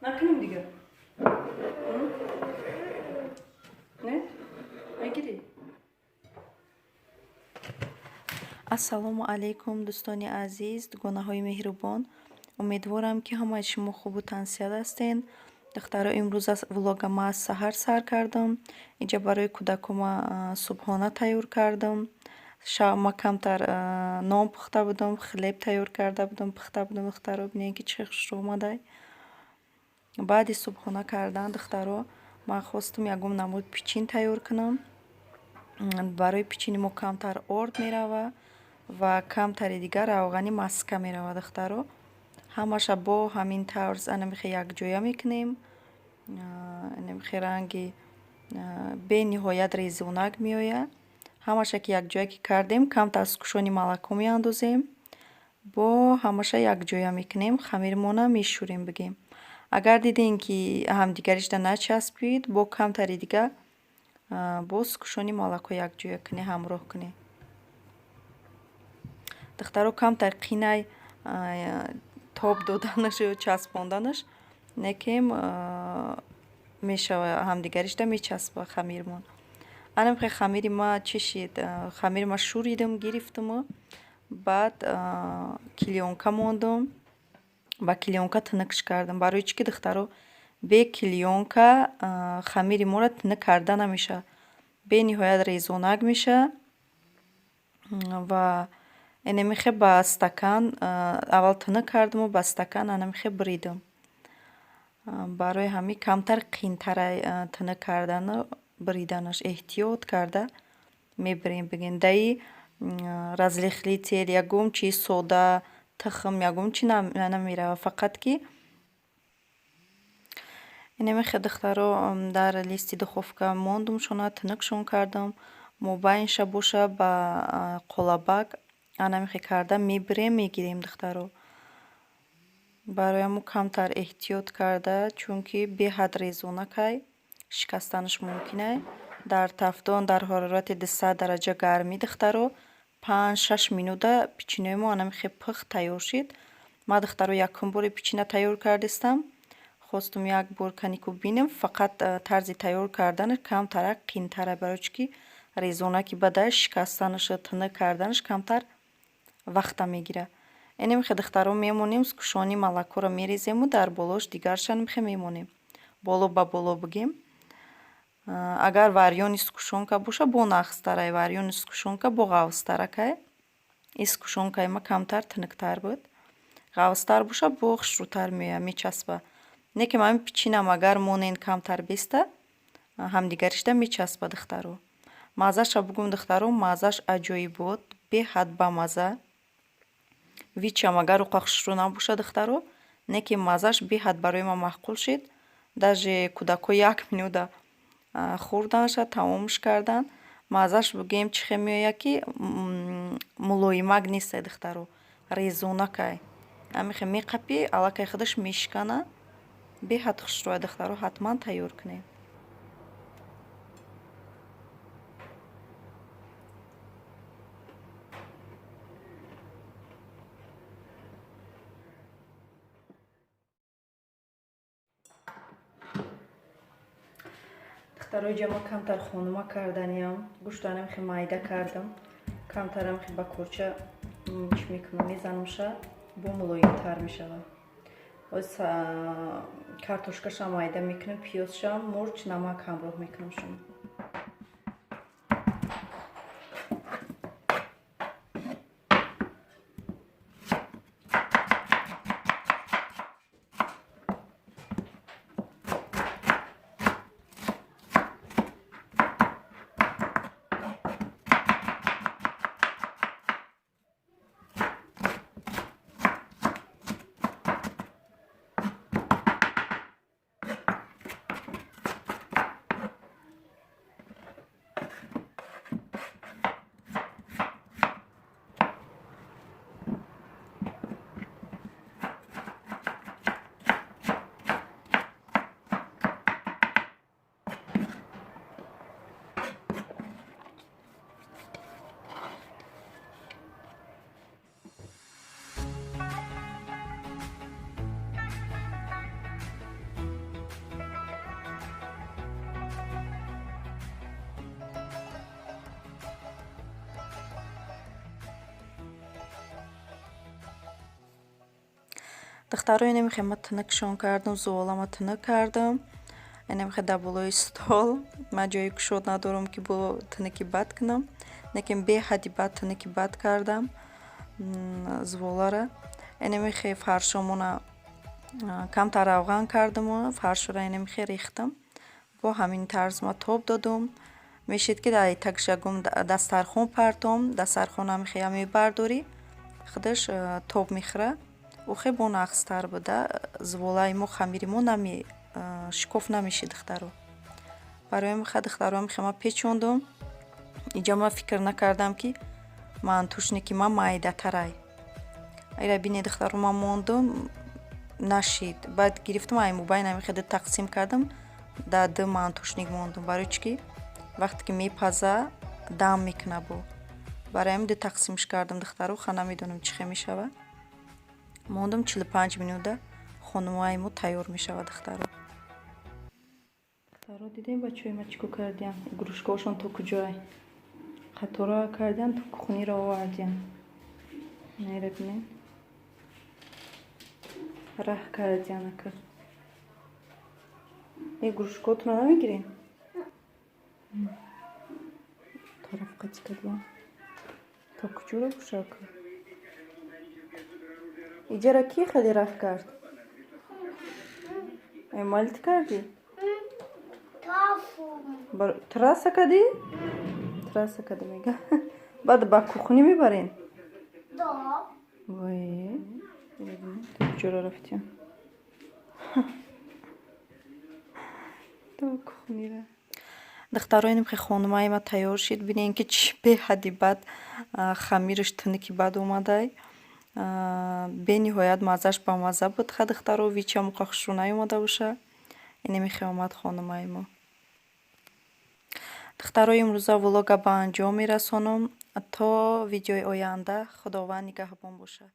Nakınım diyor. Hı? Ne? Ne giri? ассалому алайкум дӯстони азиз, дугонаҳои меҳрубон. Умедворам ки ҳамаи шумо хубу тансият ҳастен. духтаро имрӯз влогама аз саҳар сар кардам. инҷа барои кӯдакома субҳона тайёр кардам. Шабма камтар нон пухта будам, хлеб тайёр карда будам, пухта будам. духтаро бинед ки чӣ хуш омадай. баъди субҳона кардан духтаро ман хостам ягон намуд пичин тайёр кунам. барои пичини мо камтар орд мерава ва камтари дигар равғани маска мерава духтаро. ҳамаша бо ҳамин тарз анамихе якҷоя мекунем. анамихе ранги бениҳоят резунак меояд. ҳамаша ки якҷоя ки кардем камтар аз кушони малако меандозем. бо ҳамаша якҷоя мекунем. хамирмона мешӯрем бигем. агар дидем ки ҳамдигаришда начаспид бо камтари дигар боз кушони молоко якҷоя кунӣ, ҳамроҳ кунӣ. духтаро камтар қинай тоб доданаш ё часпонданаш некем мешава ҳамдигаришда мечаспа хамирмон. анамхе хамири ма чӣ шид? хамири ма шӯридам, гирифтаму баъд килёнка мондам. ба килёнка тинакш кардам. барои чӣ ки духтаро бе килёнка хамири моро тинак карда намешавад. бениҳоят резунак мешавад ва энамихе ба стакан аввал тинак кардаму ба стакан анамихе биридам. барои ҳамин камтар қиинтара тинак кардану бириданаш эҳтиёт карда мебирем бигем. даи разлихлитель ягон чиз сода тухм ягон чи намерава. фақат ки инамихе духтаро дар листи духовка мондамшона тинакшон кардам. мобайнша боша ба қолабак анамихе карда мебирем мегирем духтаро. барои ҳамун камтар эҳтиёт карда чунки беҳад резунакай шикастанаш мумкинай. дар тафдон дар ҳарорати 200 дараҷа гармӣ духтаро 5-6 минута пичинои мо анамихе пухт тайёр шид. ма духтаро якум бори пичина тайёр кардистам. хостум як бор канику бинем. фақат тарзи тайёр карданаш камтара қиинтара барои чӣ ки резунаки бадай шикастанаш тинак карданаш камтар вақта мегирад. инамихе духтаро мемонем кушони молокоро мерезему дар болош дигарша намихе мемонем. боло ба боло бигем. агар варёни скушонка боша бо нахстарай, варёни скушонка бо ғавстаракай. искушонкаи ма камтар тинактар буд. ғавстар боша бо хушрӯтар меояд, мечаспа. некем ҳамин пичинам агар монен камтар биста ҳамдигаришда мечаспа духтаро. маззаша бугум духтаро, маззаш аҷоиб буд, беҳад бамазза. вичам агар уқа хушрӯ набоша духтаро, некем маззаш беҳад барои ман маъқул шид. даже кӯдако 1 минута хӯрданаша тамомш кардан. маззаш бигем чӣ хел меояд ки мулоимак нестай духтаро, резунакай. ҳамихе меқапӣ аллакай худаш мешикана. беҳад хушрӯяд духтаро, ҳатман тайёр кунед. духтаро ҷа ма камтар хонума карданиам. гӯштанам хе майда кардам. камтарам хе ба курча чӣ мекунам мезанамша бо мулоимтар мешавад. оз картошкашам майда мекунам, пиёзшам мурч намак ҳамроҳ мекунам шумо. духтаро инемихе ма тинакшон кардам, зуволама тинак кардам. Инемихе дар болои стол. Ман ҷои кушод надорам ки бо тинаки бад кунам. Лекин беҳади бад тинаки бад кардам зуволара. Инемихе фаршомона камтар равған кардаму фаршора инемихе рехтам. Бо ҳамин тарз ма тоб додам. Мешид ки дар такшагум дастархон партом. Дастархон амихе мебардорӣ. Худаш тоб мехӯра. Ухе бо нақстар буда. Зуволаи мо хамири мо шикоф намешид духтаро. Барои миха духтаро миха ма печондам. Иҷа ма фикр накардам ки ман тушники ма майдатарай. Айра бини духтаро ма мондам нашид. Баъд гирифтам ай мубайн амиха ду тақсим кардам. Да ду мантушник мондам. Барои чӣ ки вақте ки мепаза дам мекуна бо. Барои ҳамин ду тақсимш кардам духтаро. Ха намедонам чӣ хел мешава. Мондам 45 минута хонумаи мо тайёр мешава духтаро. Духтаро дидем бачаҳои ма чӣ кор кардиям. Игрушкаҳошон то куҷоай. Қатора кардиям то кухниро овардиям. Нера бинед. Раҳ кардиям ака. Игрушкаҳотро намегирем? Тарафқа дикадиям. То куҷоро бошака. Иҷара ки хеле раҳ кард? Эмалит кардӣ? Траса кади? Траса кади мега. Баъд ба кухни мебарен? Да. Вай. То куҷоро рафтиям? То кухнира. Духтаро инемихе хонумаи ма тайёр шид. Бинен ки чӣ беҳади бад хамираш тиники бад омадай. Бениҳоят маззаш ба мазза буд. Ха духтаро вича муқа хушро наёмада боша. Инемихе омад хонумаи мо. духтаро имрӯза влога ба анҷом мерасонам. То видеои оянда худованд нигаҳбон бошад.